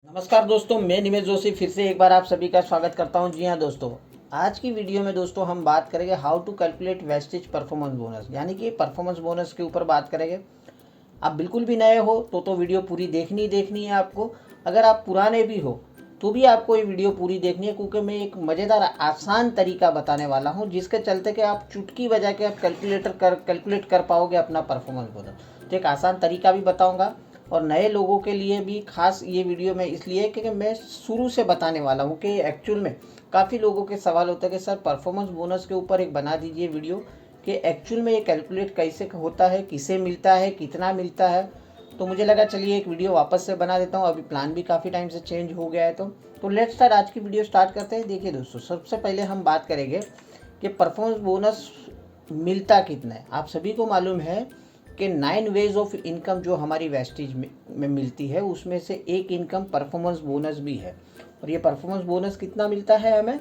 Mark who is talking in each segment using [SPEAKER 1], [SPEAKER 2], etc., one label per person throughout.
[SPEAKER 1] नमस्कार दोस्तों, मैं निमेश जोशी फिर से एक बार आप सभी का स्वागत करता हूं। जी हाँ दोस्तों, आज की वीडियो में दोस्तों हम बात करेंगे how to calculate Vestige performance bonus, यानी कि परफॉर्मेंस बोनस के ऊपर बात करेंगे। आप बिल्कुल भी नए हो तो वीडियो पूरी देखनी है आपको। अगर आप पुराने भी हो तो भी आपको ये वीडियो पूरी देखनी है, क्योंकि मैं एक मज़ेदार आसान तरीका बताने वाला हूँ जिसके चलते कि आप चुटकी बजा के आप कैलकुलेट कर पाओगे अपना परफॉर्मेंस बोनस। तो एक आसान तरीका भी बताऊँगा, और नए लोगों के लिए भी खास ये वीडियो में इसलिए है क्योंकि मैं शुरू से बताने वाला हूँ कि एक्चुअल में काफ़ी लोगों के सवाल होता है कि सर परफॉर्मेंस बोनस के ऊपर एक बना दीजिए वीडियो कि एक्चुअल में ये कैलकुलेट कैसे होता है, किसे मिलता है, कितना मिलता है। तो मुझे लगा चलिए एक वीडियो वापस से बना देता हूँ। अभी प्लान भी काफ़ी टाइम से चेंज हो गया है। तो लेट्स स्टार्ट, आज की वीडियो स्टार्ट करते हैं। देखिए दोस्तों, सबसे पहले हम बात करेंगे कि परफॉर्मेंस बोनस मिलता कितना है। आप सभी को मालूम है कि 9 वेज ऑफ इनकम जो हमारी वेस्टेज में मिलती है, उसमें से एक इनकम परफॉर्मेंस बोनस भी है। और ये परफॉर्मेंस बोनस कितना मिलता है हमें?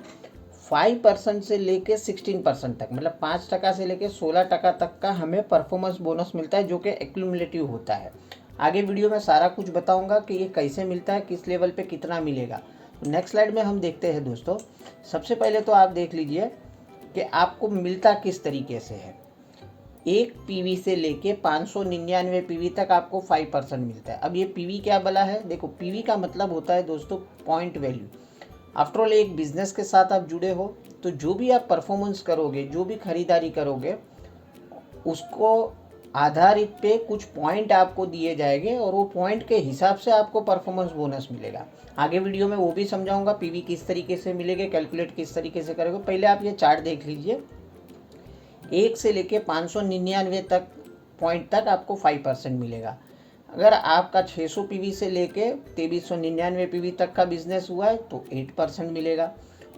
[SPEAKER 1] 5% से लेके 16% तक, मतलब 5% से लेके 16% तक का हमें परफॉर्मेंस बोनस मिलता है, जो कि एक्यूमुलेटिव होता है। आगे वीडियो में सारा कुछ बताऊंगा कि ये कैसे मिलता है, किस लेवल पे कितना मिलेगा। नेक्स्ट स्लाइड में हम देखते हैं दोस्तों। सबसे पहले तो आप देख लीजिए कि आपको मिलता किस तरीके से है। 1 पीवी से लेके 599 पीवी तक आपको 5% मिलता है। अब ये पीवी क्या बला है? देखो, पीवी का मतलब होता है दोस्तों पॉइंट वैल्यू। आफ्टर ऑल एक बिजनेस के साथ आप जुड़े हो, तो जो भी आप परफॉर्मेंस करोगे, जो भी खरीदारी करोगे, उसको आधारित पे कुछ पॉइंट आपको दिए जाएंगे और वो पॉइंट के हिसाब से आपको परफॉर्मेंस बोनस मिलेगा। आगे वीडियो में वो भी समझाऊंगा पीवी किस तरीके से मिलेगा, कैलकुलेट किस तरीके से करोगे। पहले आप ये चार्ट देख लीजिए। 1 से लेके 599 तक पॉइंट तक आपको 5% मिलेगा। अगर आपका 600 पीवी से लेके 2399 पीवी तक का बिजनेस हुआ है तो 8% मिलेगा।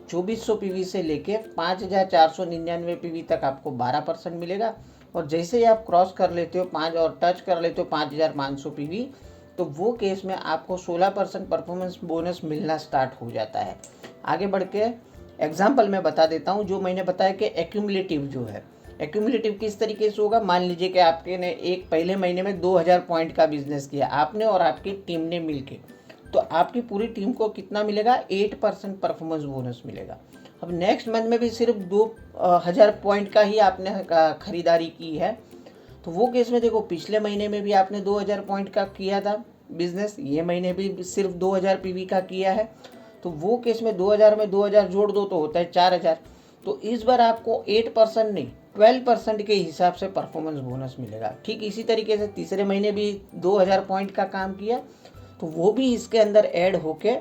[SPEAKER 1] 2400 पीवी से लेके 5499 पीवी तक आपको 12% मिलेगा। और जैसे ही आप क्रॉस कर लेते हो 5 और टच कर लेते हो 5500 पीवी, तो वो केस में आपको 16% परफॉर्मेंस बोनस मिलना स्टार्ट हो जाता है। आगे बढ़ के एग्जाम्पल मैं बता देता हूँ। जो मैंने बताया कि एक्यूमुलेटिव जो है, एक्यूमुलेटिव किस तरीके से होगा। मान लीजिए कि आपके ने एक पहले महीने में 2000 पॉइंट का बिजनेस किया आपने और आपकी टीम ने मिलके, तो आपकी पूरी टीम को कितना मिलेगा? 8% परफॉर्मेंस बोनस मिलेगा। अब नेक्स्ट मंथ में भी सिर्फ 2000 पॉइंट का ही आपने खरीदारी की है, तो वो केस में देखो, पिछले महीने में भी आपने 2000 पॉइंट का किया था बिजनेस, ये महीने भी सिर्फ 2000 पीवी का किया है, तो वो केस में 2000 में 2000 जोड़ दो तो होता है 4000। तो इस बार आपको 8% नहीं 12% के हिसाब से परफॉर्मेंस बोनस मिलेगा। ठीक इसी तरीके से तीसरे महीने भी 2000 पॉइंट का काम किया, तो वो भी इसके अंदर ऐड होके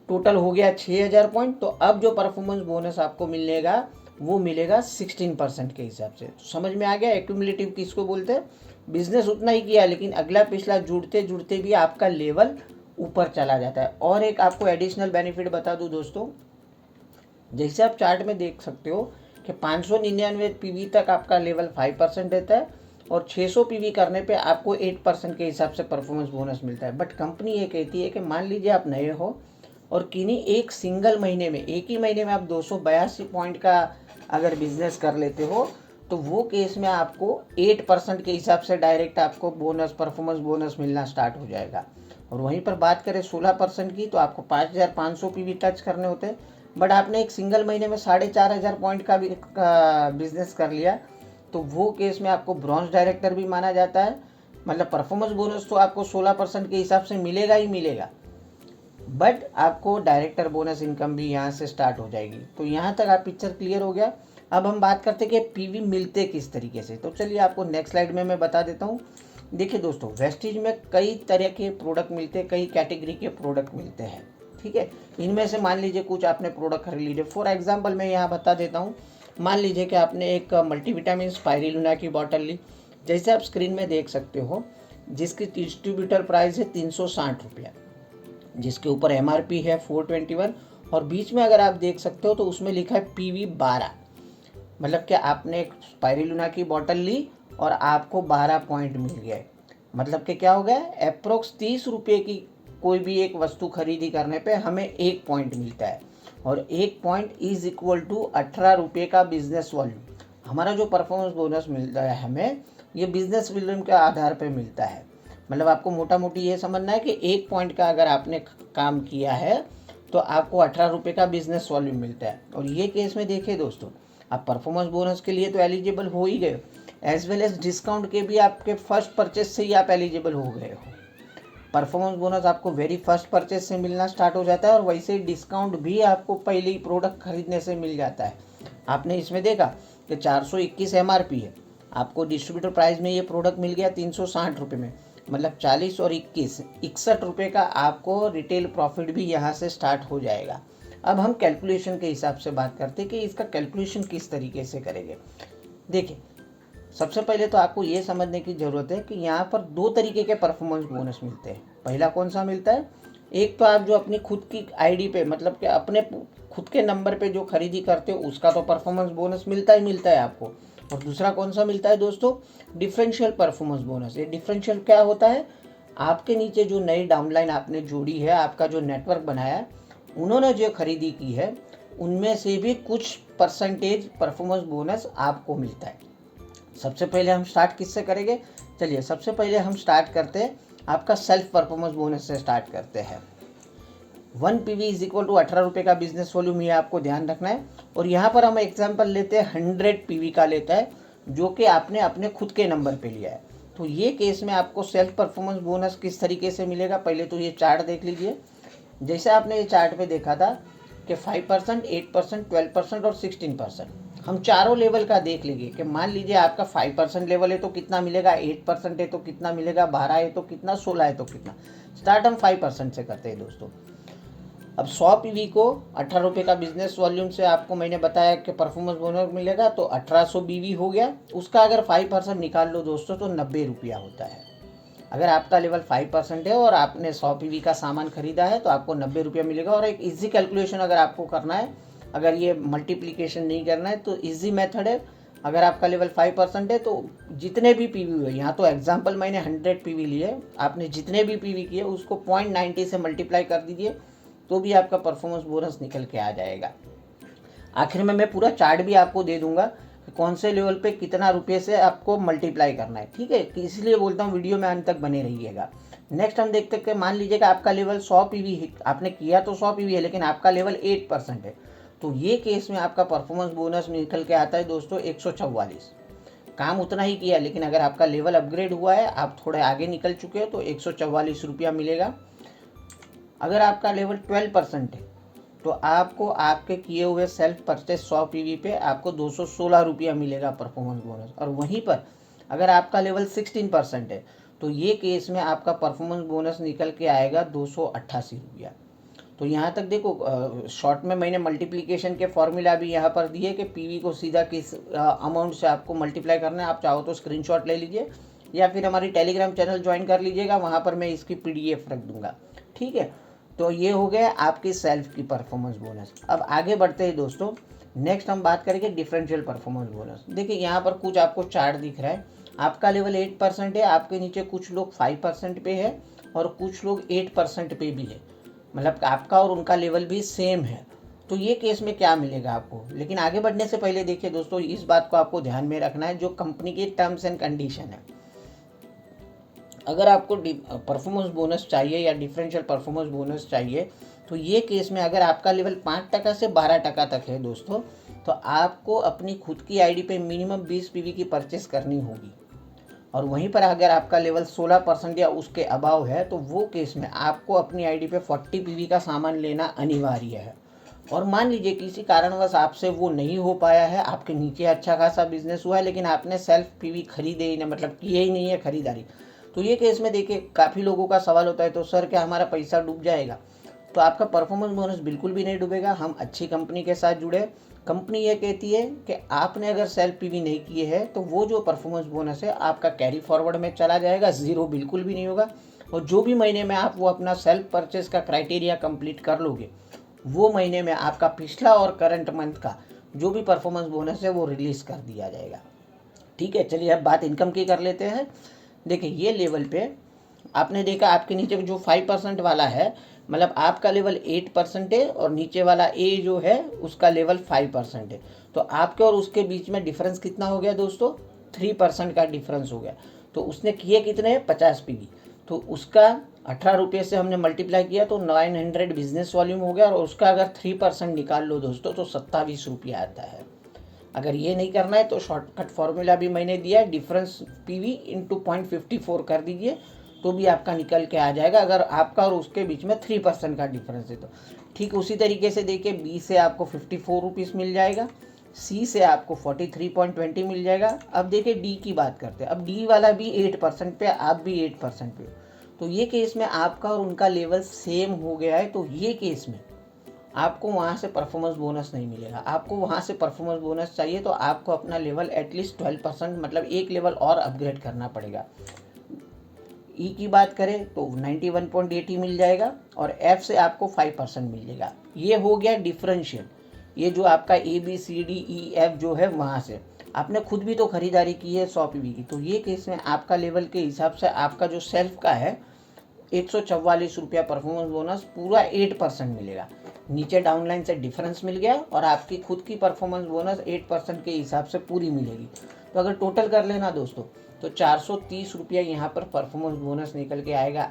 [SPEAKER 1] टोटल हो गया 6000 पॉइंट। तो अब जो परफॉर्मेंस बोनस आपको मिलेगा वो मिलेगा 16% के हिसाब से। तो समझ में आ गया एक्यूमुलेटिव किसको बोलते हैं। बिजनेस उतना ही किया लेकिन अगला पिछला जुड़ते जुड़ते भी आपका लेवल ऊपर चला जाता है। और एक आपको एडिशनल बेनिफिट बता दूं दोस्तों, जैसे आप चार्ट में देख सकते हो कि 599 पीवी तक आपका लेवल 5% रहता है और 600 पीवी करने पे आपको 8% के हिसाब से परफॉर्मेंस बोनस मिलता है। बट कंपनी ये कहती है कि मान लीजिए आप नए हो और किन्हीं एक सिंगल महीने में, एक ही महीने में आप 282 पॉइंट का अगर बिजनेस कर लेते हो, तो वो केस में आपको 8% के हिसाब से डायरेक्ट आपको बोनस, परफॉर्मेंस बोनस मिलना स्टार्ट हो जाएगा। और वहीं पर बात करें 16% की, तो आपको 5500 पीवी टच करने होते हैं। बट आपने एक सिंगल महीने में 4500 पॉइंट का भी बिजनेस कर लिया, तो वो केस में आपको ब्रॉन्ज डायरेक्टर भी माना जाता है। मतलब परफॉर्मेंस बोनस तो आपको 16% के हिसाब से मिलेगा ही मिलेगा, बट आपको डायरेक्टर बोनस इनकम भी यहाँ से स्टार्ट हो जाएगी। तो यहाँ तक आप पिक्चर क्लियर हो गया। अब हम बात करते हैं कि पीवी मिलते किस तरीके से। तो चलिए आपको नेक्स्ट स्लाइड में मैं बता देता हूँ। देखिए दोस्तों, वेस्टेज में कई तरह के प्रोडक्ट मिलते हैं, कई कैटेगरी के प्रोडक्ट मिलते हैं। ठीक है, इनमें से मान लीजिए कुछ आपने प्रोडक्ट खरीद लीजिए। फॉर एग्जांपल मैं यहाँ बता देता हूँ। मान लीजिए कि आपने एक मल्टीविटामिन स्पाइरुलिना की बॉटल ली, जैसे आप स्क्रीन में देख सकते हो, जिसकी डिस्ट्रीब्यूटर प्राइस है 360 रुपया, जिसके ऊपर एमआरपी है 421, और बीच में अगर आप देख सकते हो तो उसमें लिखा है पीवी 12। मतलब कि आपने एक स्पाइरुलिना की बॉटल ली और आपको 12 पॉइंट मिल गए। मतलब कि क्या हो गया, अप्रोक्स 30 रुपये की कोई भी एक वस्तु खरीदी करने पे हमें 1 पॉइंट मिलता है, और 1 पॉइंट इज इक्वल टू 18 रुपये का बिजनेस वॉल्यूम। हमारा जो परफॉर्मेंस बोनस मिलता है हमें, ये बिजनेस वॉल्यूम के आधार पर मिलता है। मतलब आपको मोटा मोटी ये समझना है कि 1 पॉइंट का अगर आपने काम किया है तो आपको 18 रुपये का बिजनेस वॉल्यूम मिलता है। और ये केस में देखिए दोस्तों, आप परफॉर्मेंस बोनस के लिए तो एलिजिबल हो ही गए, एज वेल एज डिस्काउंट के भी आपके फर्स्ट परचेज से ही आप एलिजिबल हो गए हो। परफॉर्मेंस बोनस आपको वेरी फर्स्ट परचेज से मिलना स्टार्ट हो जाता है, और वैसे ही डिस्काउंट भी आपको पहले ही प्रोडक्ट खरीदने से मिल जाता है। आपने इसमें देखा कि 421 MRP है, आपको डिस्ट्रीब्यूटर प्राइस में ये प्रोडक्ट मिल गया 360 रुपये में, मतलब 40 और 21 61 रुपये का आपको रिटेल प्रॉफिट भी यहाँ से स्टार्ट हो जाएगा। अब हम कैलकुलेशन के हिसाब से बात करते हैं कि इसका कैलकुलेशन किस तरीके से करेंगे। देखिए, सबसे पहले तो आपको ये समझने की ज़रूरत है कि यहाँ पर 2 तरीके के परफॉर्मेंस बोनस मिलते हैं। पहला कौन सा मिलता है, एक तो आप जो अपनी खुद की आईडी पे, मतलब कि अपने खुद के नंबर पे जो खरीदी करते हो उसका तो परफॉर्मेंस बोनस मिलता ही मिलता है आपको। और दूसरा कौन सा मिलता है दोस्तों, डिफरेंशियल परफॉर्मेंस बोनस। ये डिफरेंशियल क्या होता है, आपके नीचे जो नई डाउनलाइन आपने जोड़ी है, आपका जो नेटवर्क बनाया है, उन्होंने जो खरीदी की है उनमें से भी कुछ परसेंटेज परफॉर्मेंस बोनस आपको मिलता है। सबसे पहले हम स्टार्ट किससे करेंगे, चलिए सबसे पहले हम स्टार्ट करते हैं आपका सेल्फ परफॉर्मेंस बोनस से स्टार्ट करते हैं। 1 PV इज इक्वल टू 18 रुपये का बिजनेस वॉल्यूम, ये आपको ध्यान रखना है। और यहाँ पर हम एग्जांपल लेते हैं 100 PV का लेता है, जो कि आपने अपने खुद के नंबर पे लिया है। तो ये केस में आपको सेल्फ परफॉर्मेंस बोनस किस तरीके से मिलेगा, पहले तो ये चार्ट देख लीजिए। जैसे आपने ये चार्ट पे देखा था कि 5%, 8%, 12% और 16%, हम चारों लेवल का देख लीजिए कि मान लीजिए आपका 5% लेवल है तो कितना मिलेगा, 8% है तो कितना मिलेगा, 12 है तो कितना, 16 है तो कितना। स्टार्ट हम 5% से करते हैं दोस्तों। अब 100 PV को 18 रुपये का बिजनेस वॉल्यूम से आपको मैंने बताया कि परफॉर्मेंस बोनस मिलेगा, तो 1800 BV हो गया। उसका अगर 5% निकाल लो दोस्तों तो 90 रुपया होता है। अगर आपका लेवल 5% है और आपने 100 PV का सामान खरीदा है तो आपको 90 रुपया मिलेगा। और एक इजी कैलकुलेशन अगर आपको करना है, अगर ये मल्टीप्लिकेशन नहीं करना है तो इजी मेथड है, अगर आपका लेवल 5% है तो जितने भी PV हुए, यहाँ तो एग्जांपल मैंने 100 PV लिए, आपने जितने भी PV किए उसको 0.90 से मल्टीप्लाई कर दीजिए तो भी आपका परफॉर्मेंस बोनस निकल के आ जाएगा। आखिर में मैं पूरा चार्ट भी आपको दे दूंगा कि कौन से लेवल पे कितना रुपये से आपको मल्टीप्लाई करना है, ठीक है। इसलिए बोलता हूँ वीडियो में अंत तक बने रहिएगा। नेक्स्ट हम देखते हैं कि मान लीजिए कि आपका लेवल 100 PV है, आपने किया तो 100 PV है लेकिन आपका लेवल 8% है, तो ये केस में आपका परफॉर्मेंस बोनस निकल के आता है दोस्तों 144। काम उतना ही किया, लेकिन अगर आपका लेवल अपग्रेड हुआ है, आप थोड़े आगे निकल चुके हो, तो 144 रुपया मिलेगा। अगर आपका लेवल 12% है तो आपको आपके किए हुए सेल्फ परचेज 100 PV पे आपको 216 रुपया मिलेगा परफॉर्मेंस बोनस। और वहीं पर अगर आपका लेवल 16% है तो ये केस में आपका परफॉर्मेंस बोनस निकल के आएगा 288 रुपया। तो यहाँ तक देखो, शॉर्ट में मैंने मल्टीप्लिकेशन के फॉर्मूला भी यहाँ पर दिए कि PV को सीधा किस अमाउंट से आपको मल्टीप्लाई करना है। आप चाहो तो स्क्रीनशॉट ले लीजिए या फिर हमारी टेलीग्राम चैनल ज्वाइन कर लीजिएगा, वहाँ पर मैं इसकी PDF रख दूँगा, ठीक है। तो ये हो गया आपकी सेल्फ की परफॉर्मेंस बोनस। अब आगे बढ़ते हैं दोस्तों, नेक्स्ट हम बात करेंगे डिफरेंशियल परफॉर्मेंस बोनस। देखिए यहाँ पर कुछ आपको चार्ट दिख रहा है, आपका लेवल 8% है, आपके नीचे कुछ लोग 5% पे है और कुछ लोग 8% पे भी है, मतलब आपका और उनका लेवल भी सेम है। तो ये केस में क्या मिलेगा आपको, लेकिन आगे बढ़ने से पहले देखिए दोस्तों, इस बात को आपको ध्यान में रखना है, जो कंपनी की टर्म्स एंड कंडीशन है। अगर आपको परफॉर्मेंस बोनस चाहिए या डिफरेंशियल परफॉर्मेंस बोनस चाहिए, तो ये केस में अगर आपका लेवल 5% से 12% तक है दोस्तों, तो आपको अपनी खुद की आईडी पे मिनिमम 20 PV की परचेस करनी होगी। और वहीं पर अगर आपका लेवल 16% या उसके अबाव है तो वो केस में आपको अपनी आईडी पे 40 PV का सामान लेना अनिवार्य है। और मान लीजिए किसी कारणवश आपसे वो नहीं हो पाया है, आपके नीचे अच्छा खासा बिजनेस हुआ है लेकिन आपने सेल्फ PV खरीदे ही नहीं, मतलब किए ही नहीं है खरीदारी, तो ये केस में देखिए काफ़ी लोगों का सवाल होता है, तो सर क्या हमारा पैसा डूब जाएगा। तो आपका परफॉर्मेंस बोनस बिल्कुल भी नहीं डूबेगा। हम अच्छी कंपनी के साथ जुड़े, कंपनी ये कहती है कि आपने अगर सेल्फ PV नहीं किए हैं तो वो जो परफॉर्मेंस बोनस है आपका कैरी फॉरवर्ड में चला जाएगा, ज़ीरो बिल्कुल भी नहीं होगा। और जो भी महीने में आप वो अपना सेल्फ परचेज का क्राइटेरिया कंप्लीट कर लोगे, वो महीने में आपका पिछला और करंट मंथ का जो भी परफॉर्मेंस बोनस है वो रिलीज़ कर दिया जाएगा, ठीक है। चलिए अब बात इनकम की कर लेते हैं। देखिए ये लेवल पे आपने देखा आपके नीचे जो 5% वाला है, मतलब आपका लेवल 8% है और नीचे वाला ए जो है उसका लेवल 5% है, तो आपके और उसके बीच में डिफरेंस कितना हो गया दोस्तों, 3% का डिफरेंस हो गया। तो उसने किए कितने, 50 PV, तो उसका 18 रुपये से हमने मल्टीप्लाई किया तो 900 बिजनेस वॉल्यूम हो गया, और उसका अगर 3% निकाल लो दोस्तों तो 27 रुपये आता है। अगर ये नहीं करना है तो शॉर्टकट फॉर्मूला भी मैंने दिया है, डिफरेंस पीवी इंटू 0.54 कर दीजिए तो भी आपका निकल के आ जाएगा, अगर आपका और उसके बीच में 3% का डिफरेंस है तो। ठीक उसी तरीके से देखिए, बी से आपको 54 रुपीज़ मिल जाएगा, सी से आपको 43.20 मिल जाएगा। अब देखिए डी की बात करते हैं। अब डी वाला भी 8% पे, आप भी 8% पे, तो ये केस में आपका और उनका लेवल सेम हो गया है, तो ये केस में आपको वहाँ से परफॉर्मेंस बोनस नहीं मिलेगा। आपको वहाँ से परफॉर्मेंस बोनस चाहिए तो आपको अपना लेवल एटलीस्ट 12%, मतलब एक लेवल और अपग्रेड करना पड़ेगा। ई की बात करें तो 91.80 मिल जाएगा, और एफ से आपको 5% मिल जाएगा। ये हो गया डिफरेंशियल। ये जो आपका A B C D E F जो है वहाँ से आपने खुद भी तो खरीदारी की है 100 पीवी की, तो ये केस में आपका लेवल के हिसाब से आपका जो सेल्फ का है 144 रुपया परफॉर्मेंस बोनस पूरा 8% मिलेगा। नीचे डाउनलाइन से डिफरेंस मिल गया, और आपकी खुद की परफॉर्मेंस बोनस 8% के हिसाब से पूरी मिलेगी। तो अगर टोटल कर लेना दोस्तों तो 430 रुपया यहाँ पर परफॉर्मेंस बोनस निकल के आएगा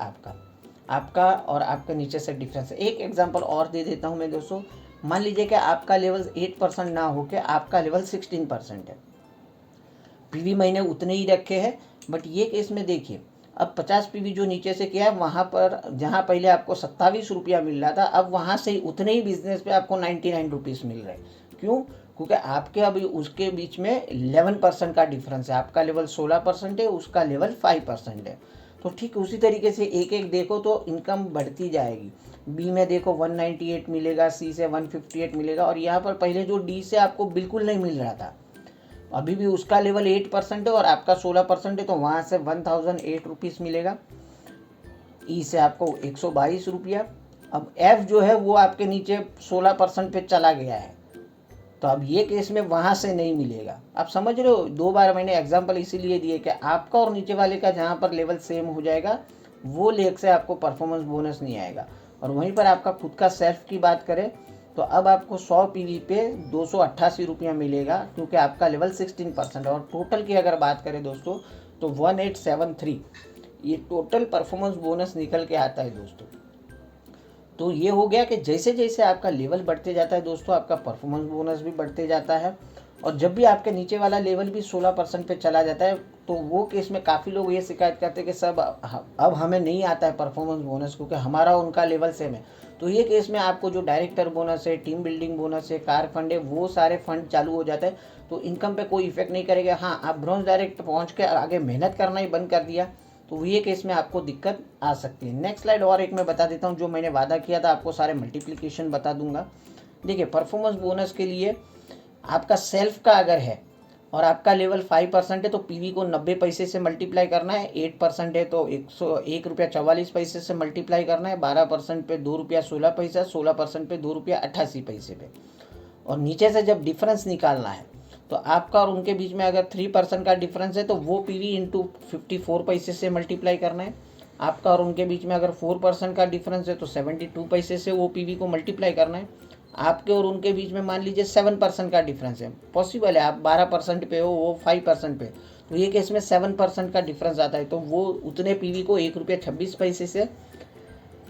[SPEAKER 1] आपका और आपका नीचे से डिफरेंस। एक एग्जांपल और दे देता हूँ मैं दोस्तों। मान लीजिए कि आपका लेवल 8% ना हो के आपका लेवल 16% है, पीवी मैंने उतने ही रखे हैं, बट ये केस में देखिए अब 50 पीवी जो नीचे से किया है वहाँ पर जहाँ पहले आपको 27 रुपया मिल रहा था, अब वहाँ से उतने ही बिजनेस पे आपको 99 रुपीज़ मिल रहे हैं। क्यों? क्योंकि आपके अभी उसके बीच में 11% का डिफरेंस है। आपका लेवल 16% है, उसका लेवल 5% है। तो ठीक उसी तरीके से एक एक देखो तो इनकम बढ़ती जाएगी। बी में देखो 198 मिलेगा, सी से 158 मिलेगा, और यहाँ पर पहले जो डी से आपको बिल्कुल नहीं मिल रहा था अभी भी उसका लेवल 8% है और आपका 16% है, तो वहाँ से 1008 रुपीज़ मिलेगा। ई से आपको 122 रुपया। अब एफ जो है वो आपके नीचे 16% पे चला गया है, तो अब ये केस में वहाँ से नहीं मिलेगा। आप समझ रहे हो, 2 बार मैंने एग्जांपल इसीलिए दिए कि आपका और नीचे वाले का जहाँ पर लेवल सेम हो जाएगा वो लेग से आपको परफॉर्मेंस बोनस नहीं आएगा। और वहीं पर आपका खुद का सेल्फ की बात करें तो अब आपको 100 पीवी पे 288 रुपया मिलेगा, क्योंकि आपका लेवल 16% है। और टोटल की अगर बात करें दोस्तों तो 1873 ये टोटल परफॉर्मेंस बोनस निकल के आता है दोस्तों। तो ये हो गया कि जैसे जैसे आपका लेवल बढ़ते जाता है दोस्तों आपका परफॉर्मेंस बोनस भी बढ़ते जाता है, और जब भी आपके नीचे वाला लेवल भी 16% पे चला जाता है तो वो केस में काफ़ी लोग ये शिकायत करते हैं कि सब अब हमें नहीं आता है परफॉर्मेंस बोनस क्योंकि हमारा उनका लेवल सेम है। तो ये केस में आपको जो डायरेक्टर बोनस है, टीम बिल्डिंग बोनस है, कार फंड है, वो सारे फंड चालू हो जाते हैं, तो इनकम पे कोई इफेक्ट नहीं करेगा। हाँ, आप ब्रॉन्ज डायरेक्ट पहुँच के आगे मेहनत करना ही बंद कर दिया तो ये केस में आपको दिक्कत आ सकती है। नेक्स्ट स्लाइड और एक मैं बता देता हूँ, जो मैंने वादा किया था आपको सारे मल्टीप्लिकेशन बता दूंगा। देखिए परफॉर्मेंस बोनस के लिए आपका सेल्फ का अगर है और आपका लेवल 5% है तो पीवी को 90 पैसे से मल्टीप्लाई करना है, 8% है तो 101 रुपया 44 पैसे से मल्टीप्लाई करना है, 12% पे 2 रुपया 16 पैसा, 16% पे 2 रुपया 88 पैसे पे। और नीचे से जब डिफरेंस निकालना है तो आपका और उनके बीच में अगर 3% का डिफरेंस है तो वो पीवी इंटू 54 पैसे से मल्टीप्लाई करना है। आपका और उनके बीच में अगर 4% का डिफरेंस है तो 72 पैसे से वो पीवी को मल्टीप्लाई करना है। आपके और उनके बीच में मान लीजिए 7% का डिफरेंस है, पॉसिबल है आप 12% पे हो, वो 5% पे, तो ये केस में 7% का डिफरेंस आता है, तो वो उतने पीवी को 1 रुपया 26 पैसे से,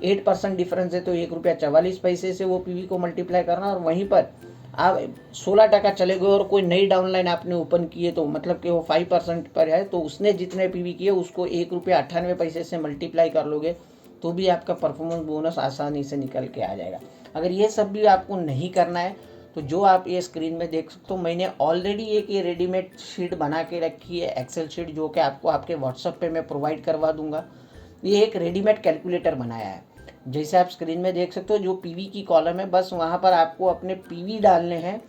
[SPEAKER 1] 8% डिफरेंस है तो 1 रुपया 44 पैसे से वो पीवी को मल्टीप्लाई करना। और वहीं पर आप 16% चले गए और कोई नई डाउनलाइन आपने ओपन की है तो मतलब कि वो 5% पर है, तो उसने जितने पीवी किए उसको 1 रुपया 98 पैसे से मल्टीप्लाई कर लोगे तो भी आपका परफॉर्मेंस बोनस आसानी से निकल के आ जाएगा। अगर ये सब भी आपको नहीं करना है तो जो आप ये स्क्रीन में देख सकते हो, मैंने ऑलरेडी एक ये रेडीमेड शीट बना के रखी है, एक्सेल शीट, जो कि आपको आपके व्हाट्सएप पे मैं प्रोवाइड करवा दूंगा। ये एक रेडीमेड कैलकुलेटर बनाया है, जैसे आप स्क्रीन में देख सकते हो, जो पीवी की कॉलम है बस वहाँ पर आपको अपने पीवी डालने हैं,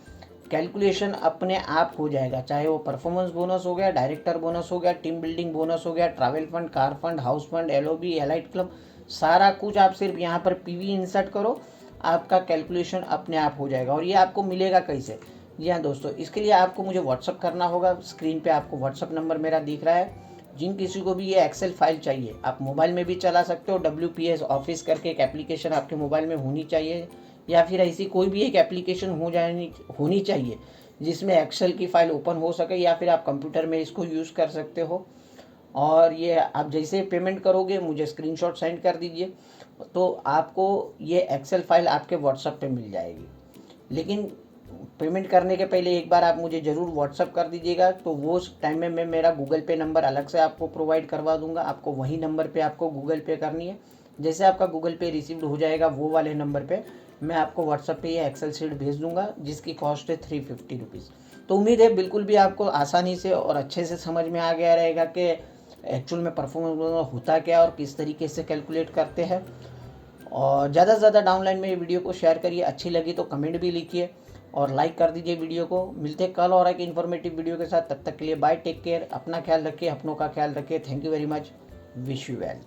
[SPEAKER 1] कैलकुलेशन अपने आप हो जाएगा। चाहे वो परफॉर्मेंस बोनस हो गया, डायरेक्टर बोनस हो गया, टीम बिल्डिंग बोनस हो गया, travel fund, car fund, house fund, LOB, elite club, सारा कुछ आप सिर्फ यहाँ पर पीवी इंसर्ट करो, आपका कैलकुलेशन अपने आप हो जाएगा। और ये आपको मिलेगा कैसे? जी हाँ दोस्तों, इसके लिए आपको मुझे व्हाट्सअप करना होगा। स्क्रीन पे आपको व्हाट्सअप नंबर मेरा दिख रहा है। जिन किसी को भी ये एक्सेल फाइल चाहिए, आप मोबाइल में भी चला सकते हो, WPS ऑफिस करके एक एप्लीकेशन आपके मोबाइल में होनी चाहिए, या फिर ऐसी कोई भी एक एप्लीकेशन होनी चाहिए जिसमें एक्सेल की फ़ाइल ओपन हो सके, या फिर आप कंप्यूटर में इसको यूज़ कर सकते हो। और ये आप जैसे पेमेंट करोगे मुझे स्क्रीनशॉट सेंड कर दीजिए, तो आपको ये एक्सेल फाइल आपके व्हाट्सएप पे मिल जाएगी। लेकिन पेमेंट करने के पहले एक बार आप मुझे ज़रूर व्हाट्सअप कर दीजिएगा, तो वो उस टाइम में मैं मेरा गूगल पे नंबर अलग से आपको प्रोवाइड करवा दूंगा। आपको वही नंबर पे आपको गूगल पे करनी है। जैसे आपका गूगल पे रिसीव्ड हो जाएगा वो वाले नंबर पे मैं आपको व्हाट्सअप पे ये एक्सेल शीट भेज दूंगा, जिसकी कॉस्ट है 350 रुपीज़। तो उम्मीद है बिल्कुल भी आपको आसानी से और अच्छे से समझ में आ गया रहेगा कि एक्चुअल में परफॉर्मेंस होता क्या और किस तरीके से कैलकुलेट करते हैं। और ज़्यादा से ज़्यादा डाउनलाइन में ये वीडियो को शेयर करिए, अच्छी लगी तो कमेंट भी लिखिए और लाइक कर दीजिए वीडियो को। मिलते हैं कल और एक इन्फॉर्मेटिव वीडियो के साथ, तब तक के लिए बाय, टेक केयर, अपना ख्याल रखिए, अपनों का ख्याल रखिए। Thank you very much, wish you well.